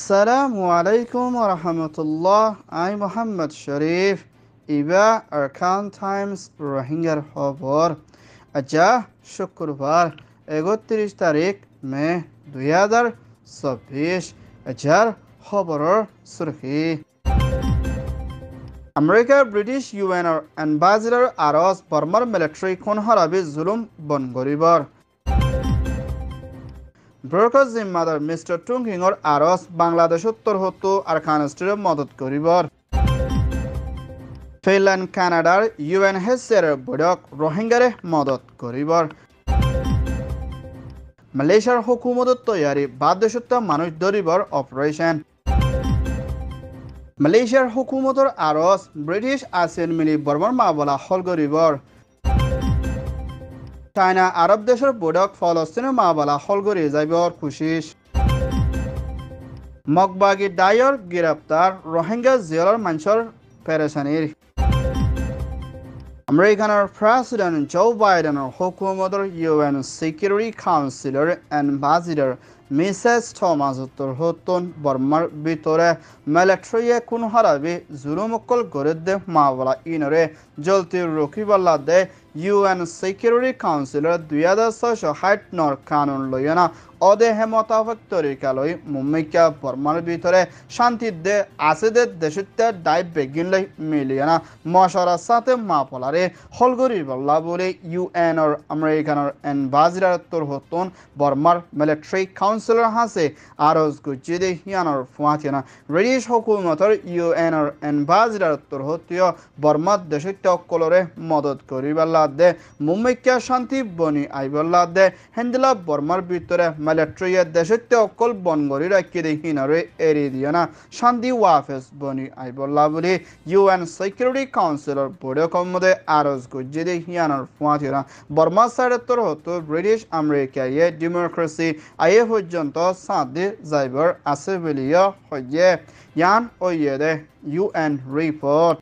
Assalamu alaikum wa rahmatullah. I'm Muhammad Sharif. Iba Arkan Times Rohingya Khobor. Aja Shukrbar 31 তারিখ মে 2026 আজাৰ খবৰৰ সুৰখি আমেৰিকাৰ British ইউএনৰ এম্বাসেডৰ আৰজ বৰ্মাৰ military খুন হৰাবি জুলুম বন কৰিবৰ ব্ৰকার জিম্মাদার মিস্টার টুংকিংর আরস বাংলাদেশ উত্তর হতো আরখানস্টের মদত করিবর ফিনল্যান্ড কানাডার ইউএনএইচসিআর বৈঠক রোহিঙ্গারে মদত করিবর মালয়েশিয়ার হুকুমত তৈয়ারি বাদ্যসত্য মানুষ ধরিবর অপারেশন মালয়েশিয়ার হুকুমতর আরস ব্রিটিশ আসিয়ান মিলি বর্মার মাবলা হল করিবর চাইনা আরব দেশের বৈঠক ফলস্তিনের মাবলা হলগরি যাইবর খুশিস মগবাগি ডায়র গ্রেপ্তার রোহিঙ্গা জিয়লর মানুষের পেরেশানির আমেরিকানের প্রেসিডেন্ট জো বাইডেনের হুকুমতর ইউএন সিকিউরিটি কাউন্সিলর এম্বাসেডর মিসেস থমাস উত্তর হতন বর্মার ভিতরে মিলিটারিয়ে কোন হারাবি জুলুমকল গরিদ্দে মাবলা ইনরে জলতি রকিবাল্লা দে ইউএন সিকিউরিটি কাউন্সিলর 2660 কানুন লইনা অদেহে মোতাবেক তরিকালৈ মুম্মিকা বর্মার ভিতরে শান্তি দে আছে দে দেশতে ডাইভ বেগিন লাই মিলিয়না মশারার সাথে মাপলারে হলগরি বল্লা বলে ইউএনর আমেরিকানের এম্বাসেডর তোর হতন বর্মার মিলিটারি কাউন্সিলর হাসে আরজ গুজিদে হিয়ানর ফুয়াতিনা ব্রিটিশ হুকুমতর ইউএনর এম্বাসেডর তোর হতীয় বর্মার দেশতে কলরে মদত করিবাল্লা দে মুম্মিকা শান্তি বনি আইবল্লা দে হেন্দিলা বর্মার ভিতরে মিলিটারিয়ে দেশতে অকল বনগরি রাখি দেখিনরে এড়ি দিয়ে না শান্তি ওয়াফেস বনি আইবল্লা বলে ইউএন সিকিউরিটি কাউন্সিলর বৈঠকের মধ্যে আরজ গুজি দেখিয়ানোর ফুয়াতিরা বর্মা সাইডের তোর হতো ব্রিটিশ আমেরিকায় ডেমোক্রেসি আয়ে পর্যন্ত সাথে যাইবার আছে বলিয়া হইয়ে ইয়ান ওইয়ে দে ইউএন রিপোর্ট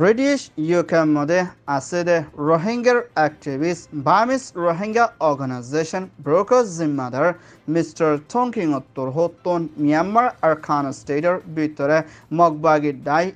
ব্রিটিশ ইউকের মধ্যে আছে দে রোহিঙ্গার activist Burmese Rohingya organisation BROUK জিম্মাদার মিস্টার থংকিং উত্তর হতন মিয়ানমার আরখান স্টেটের ভিতরে মগবাগি ডাই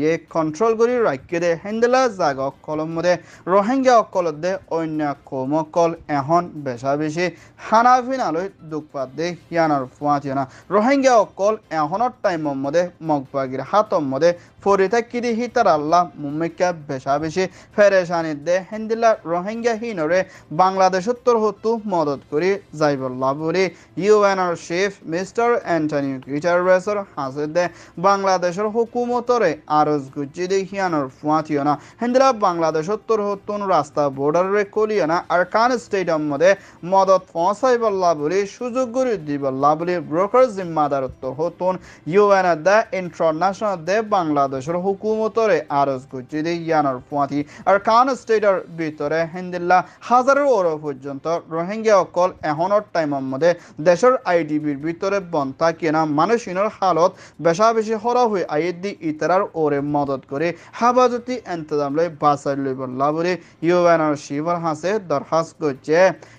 এ কন্ট্রোল করে রাখি দে হেন্দেলা জাগা অকলর মধ্যে রোহিঙ্গা অকলত দে অন্য কৌমকল এখন বেশা বেশি হানাফিনালৈ দুখপাত দে হিয়ানার ফুয়াতিনা রোহিঙ্গা অকল এখনের টাইমের মধ্যে মগবাগির হাতর মধ্যে ফরি থাকি দি হিতার আল্লাহ মুম্মিকা বেশা বেশি ফেরেশানি দে হেন্দিলা রোহিঙ্গা হিনরে বাংলাদেশ উত্তর হতু মদত করে যাইবল্লা বলে ইউএনআর চিফ মিস্টার অ্যান্টনি গুটারেসর হাসে দে বাংলাদেশের হুকুমতরে আরজ গুজি দে হিয়ানোর ফুয়াতিয়না হেন্দিলা বাংলাদেশ উত্তর হতুন রাস্তা বর্ডারে কলিয়ানা আর কান স্টেডিয়াম মধ্যে মদত পৌঁছাইবল্লা বলে সুযোগ করে দিবল্লা বলে ব্রোকার জিম্মাদার উত্তর হতুন ইউএনআর দে ইন্টারন্যাশনাল দে বাংলাদেশের হুকুমতরে আরজ গুজি দে ইয়ানোর ফুয়াতি আর কান স্টেটের ভিতরে হেন্দিল্লা হাজারের ওর পর্যন্ত রোহিঙ্গা অকল এখনের টাইমের মধ্যে দেশের আইডিবির ভিতরে বন্ধ থাকিয়ে না মানুষিনের হালত বেশা বেশি হরা হয়ে আইডি ইতারার ওরে মদত করে হাফাজতি এন্তজাম লই বাসাই লই বললা বলে ইউএনআর শিবর হাসে দরখাস্ত করছে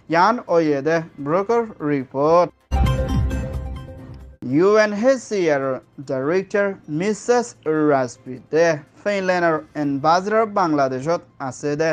ইয়ান ওয়েদে BROUK report UNHCR Director Mrs. Rasbide ফিনল্যান্ডের এম্বাসেডর বাংলাদেশত আছে দে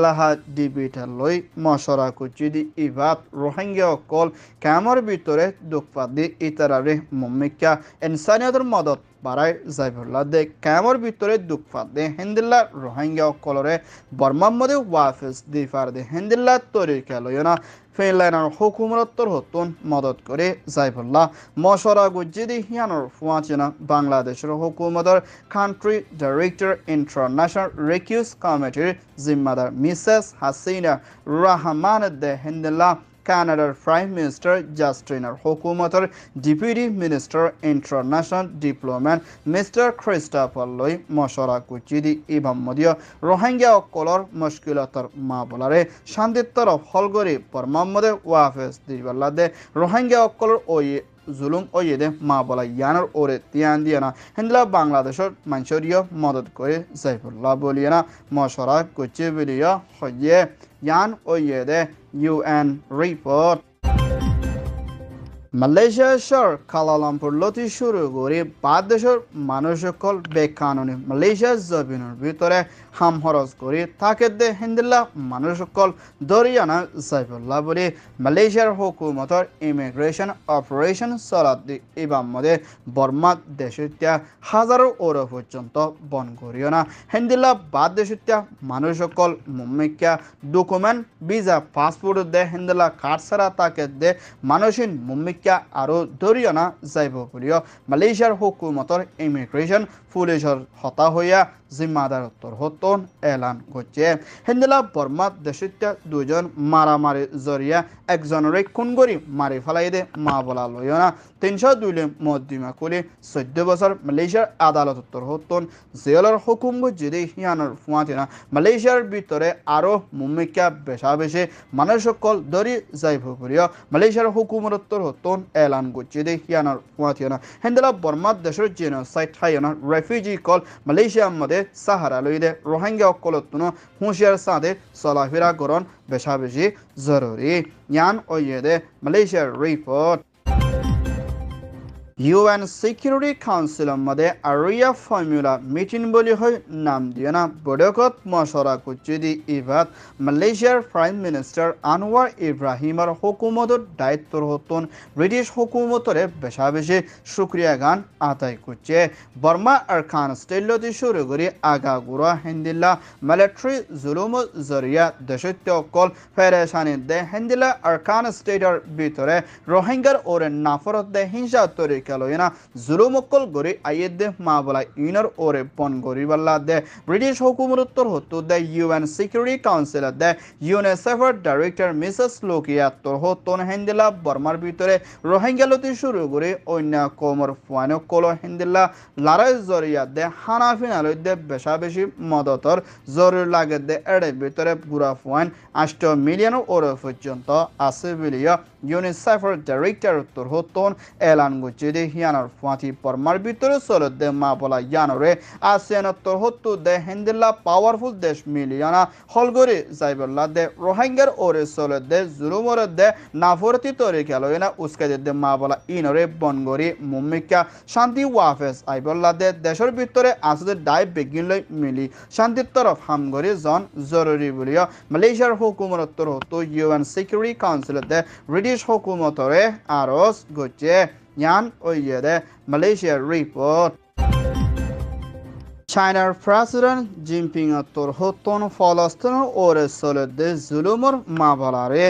লাহা ডিবিটাল লৈ মশরা কুচি দি ইবাত রোহিঙ্গা অকল কামৰ ভিতরে দুখপাত দি ইতারারে মুম্মিকা ইনসানিয়তের মদত বাড়াই যাইবল্লা দে কামৰ ভিতরে দুখপাত দে হেন্দিল্লা রোহিঙ্গা অকলরে বর্মার মধ্যে ওয়াফেস দি ফার দে হেন্দিল্লা তরিকা লয়না ফিনল্যান্ডের হুকুমতর হতুন মদত করে যাইবল্লা মশরা গুজি দি হিয়ানোর ফুয়াচিনা বাংলাদেশের হুকুমতর কান্ট্রি ডাইরেক্টর ইন্টারন্যাশনাল রেকিউস কমিটির জিম্মাদার মিসেস হাসিনা রহমান দে হিন্দিল্লা কানাডার প্রাইম মিনিস্টার জাস্টিনার হুকুমতর deputy minister international diplomat mister Christopher লই মশরা কুচিদি ইবাম্মদিয় রোহিঙ্গা অকলর মুশকিলতর মাবলারে শান্তির তরফ হলগরি পরমাম্মদে ওয়াফেস দিবাল্লা দে রোহিঙ্গা অকলর ওই জুলুম ওয়েদে মা বলা ইয়ানোর ওরে তিয়ান দিয়ে না হিন্দলা বাংলাদেশের মানুষরিয় মদত করে যাইবল্লা বলিয়ে না মশরা কুচি বলিয়া হইয়ে ইয়ান ওয়েদে UN report মালয়েশিয়ার কালালামপুর লতি শুরু করে বাদেশের মানুষ সকল বেকানুনি মালয়েশিয়ার জমিনের ভিতরে হাম খরচ করে তাকে দে হিন্দিল্লা মানুষ সকল দরিয়ানা সাইফুল্লাহ বলে মালয়েশিয়ার হুকুমতর ইমিগ্রেশন অপারেশন চলাত ইবাম মধ্যে বর্মা দেশত্যা হাজারো ওর পর্যন্ত বন করিও না হিন্দিল্লা বাদ দেশত্যা মানুষ সকল মুম্মিকা ডকুমেন্ট ভিসা পাসপোর্ট দে হিন্দিল্লা কার্ড ছাড়া তাকে দে মানুষিন মুম্মিকা আরো দরিয়ানা যাইব বলিও মালয়েশিয়ার হুকুমতর ইমিগ্রেশন পুলিশের হতা হইয়া জিম্মাদারত্বর হতন এলান করছে হিন্দিলা বর্মা দেশিত্যা দুজন মারামারি জরিয়া একজনের খুন করি মারি ফেলাই দে মা বলা লইও না 302 মদ্দিমা কুলি 14 বছর মালয়েশিয়ার আদালতর হতন জেলের হুকুম যদি হিয়ানোর ফুয়াতিনা মালয়েশিয়ার ভিতরে আরো মুম্মিকা বেশা বেশি মানুষ সকল দরি যাইব বলিও মালয়েশিয়ার হুকুমতর হতন এলান করছে দে হিয়ানোর ফুয়াতিনা হিন্দিলা বর্মা দেশের জেনোসাইড হাইনা রেফিউজি কল মালয়েশিয়ার মধ্যে সাহারা লইলে রোহিঙ্গা অকলতুনো হুঁশিয়ার সাথে চলাফেরা করণ বেশা বেশি জরুরি ইয়ান ওয়েদে মালয়েশিয়ার রিপোর্ট UN Security Council মধ্যে আরিয়া ফর্মুলা মিটিং বলি হয় নাম দিয়ে না বৈঠকত মশরা করছে দি ইভাত মালয়েশিয়ার প্রাইম মিনিস্টার আনোয়ার ইব্রাহিমের হুকুমতর দায়িত্বর হতন ব্রিটিশ হুকুমতরে বেশা বেশি শুক্রিয়া গান আদায় করছে বর্মা আর খান স্টেলতি শুরু করে আগাগুড়া হিন্দিল্লা মিলিটারি জুলুম জরিয়া দেশত্য অকল ফেরেশানি দে হিন্দিল্লা আর খান স্টেটের ভিতরে রোহিঙ্গার ওরে নাফরত দে হিংসা তৈরি কেলয়না জুলুমকল গরি আইয়েদে মা বলা ইনর ওরে পন গরি বাল্লা দে ব্রিটিশ হুকুমতর হতো দে UN সিকিউরিটি কাউন্সিল দে ইউনিসেফের ডাইরেক্টর মিসেস লোকিয়া তোর হতন হিন্দিলা বর্মার ভিতরে রোহিঙ্গা লতি শুরু করে অন্য কোমর ফুয়ানো কলো হিন্দিলা লড়াই জরিয়া দে হানাফিনাল দে বেশা বেশি মদতর জরুরি লাগে দে এর ভিতরে পুরা ফুয়ান 8 মিলিয়ন ওর পর্যন্ত আছে বিলিয়া ইউনিসেফের ডাইরেক্টর তোর হতন এলান গুছে দে হিয়ানোর ফুয়াতি পরমার ভিতরে চলে দে মা বলা ইয়ানোরে আসেন তোর হতো দে হিন্দিলা পাওয়ারফুল দেশ মিলিয়না হলগরি যাইবল্লা দে রোহিঙ্গার ওরে চলে দে জুলুমর দে নাফরতি তরে খেলয়না উস্কে দে মা বলা ইনরে বনগরি মুম্মিকা শান্তি ওয়াফেস আইবল্লা দে দেশের ভিতরে আসলে ডাই বেগিন লই মিলি শান্তির তরফ হামগরি জন জরুরি বলিও মালয়েশিয়ার হুকুমতর হতো UN সিকিউরিটি কাউন্সিল দে ব্রিটিশ হুকুমতরে আরস গছে ইয়ান ওয়েদে মালয়েশিয়ার রিপোর্ট চায়নার প্রেসিডেন্ট জিনপিং তোর হতন ফলস্তিন ওরে চলে জুলুমর মা বলারে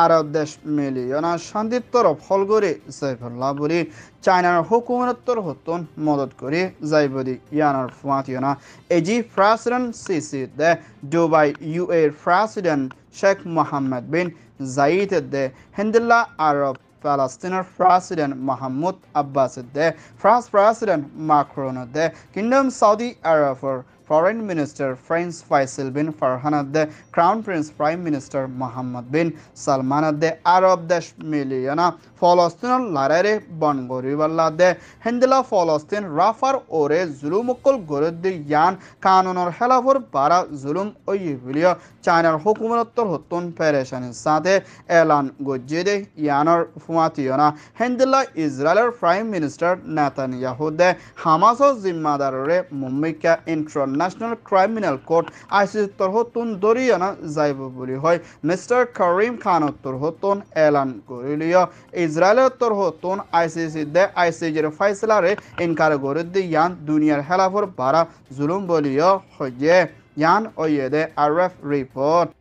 আরব দেশ মিলিয়না শান্তির তরফ হলগরে সাইফুল্লাহ বলি চায়নার হুকুমতর হতন মদত করে যাইবদি ইয়ানার ফুয়াতিয়না এজি প্রেসিডেন্ট সিসি দে Dubai UAE president Sheikh Mohammed bin Zayed দে হিন্দিল্লা Arab Palestinian President Mahmoud Abbas de France President Macron de Kingdom Saudi Arabia Foreign Minister Prince Faisal bin Farhan de Crown Prince Prime Minister Mohammed bin Salman de Arab desh miliyona Palestine larare bangori walla de Hindila Palestine Rafar ore zulumukul gorodi yan kanunor helafor bara zulum oyibiliyo Chinaর হুকুমতর হতন পেরেশানির সাথে এলান গজ্জেদে ইয়ানর ফুয়াতিয়না হিন্দিলা ইসরায়েলের prime minister Netanyahu দে Hamas জিম্মাদাররে মুম্বাইকা international criminal court আইসিসির হতন দরিয়ানা যাইব বলি হয় mister করিম খানতর হতন এলান করিলিয় ইসরায়েলের তোর হতন আইসিসি দে আইসিজির ফাইসলারে ইনকার করে দি ইয়ান দুনিয়ার হেলাফর বারা জুলুম বলিয় হয়ে Yan Oyede RF report.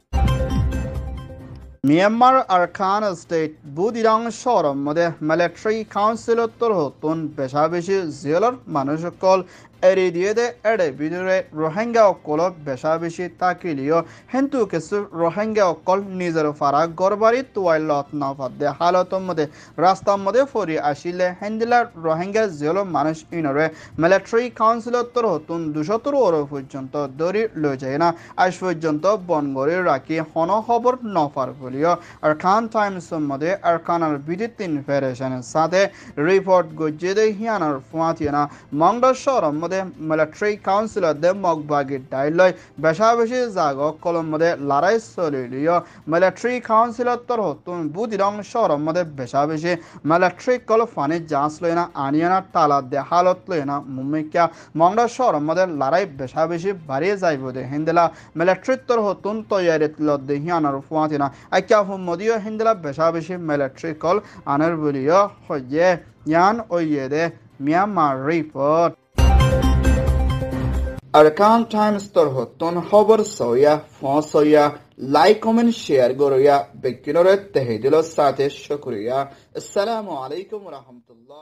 Myanmar Arkan State Budirang Shorom mode military council তোর হতন বেশা বেশি জেলার মানুষ সকল এরি দিয়ে দে এড়ে ভিতরে রোহিঙ্গা অকল বেশা বেশি তাকিলিও হেন্তু কিছু রোহিঙ্গা অকল নিজের ফারা গড়বাড়ি তোয়াইলত না ফাদে হালতর মধ্যে রাস্তার মধ্যে ফরি আসিলে হেন্দিলার রোহিঙ্গা জেল মানুষ ইনরে মিলিটারি কাউন্সিলত তোর হতুন 200 ওর পর্যন্ত দড়ি লই যায় না আজ পর্যন্ত বনগড়ে রাখি হন খবর নফার বলিও আর খান টাইমসের মধ্যে আর খানার বিদ্যুৎ ফেডারেশনের সাথে রিপোর্ট গজ্জে দে হিয়ানার ফুয়াতিনা মংডা শহর মধ্যে মিলিটারি কাউন্সিলর দে মগবাগি ডাইলয় বেশা বেশি জাগ কলম মধ্যে লড়াই চলিলিও মিলিটারি কাউন্সিলর তর হতুন বুদিরং শহর মধ্যে বেশা বেশি মিলিটারি কল ফানি জাঁচ লইনা আনিয়ানা তালা দে হালত লইনা মুমিকা মংডা শহর মধ্যে লড়াই বেশা বেশি বাড়িয়ে যাইব দে হিন্দিলা মিলিটারি তর হতুন তৈয়ারিত লদ্দে হিয়ানার ফুয়াতিনা আইকা হুমদিও হিন্দিলা বেশা বেশি মিলিটারি কল আনার বলিও হইয়ে ইয়ান ওইয়ে দে মিয়ানমার রিপোর্ট আরকান টাইমস তর হতুন খবর সইয়া ফোন সইয়া লাইক কমেন্ট শেয়ার গরইয়া বেকিনরে তেহিদিল সাথে শুকরিয়া আসসালামু আলাইকুম ওয়া রাহমাতুল্লাহ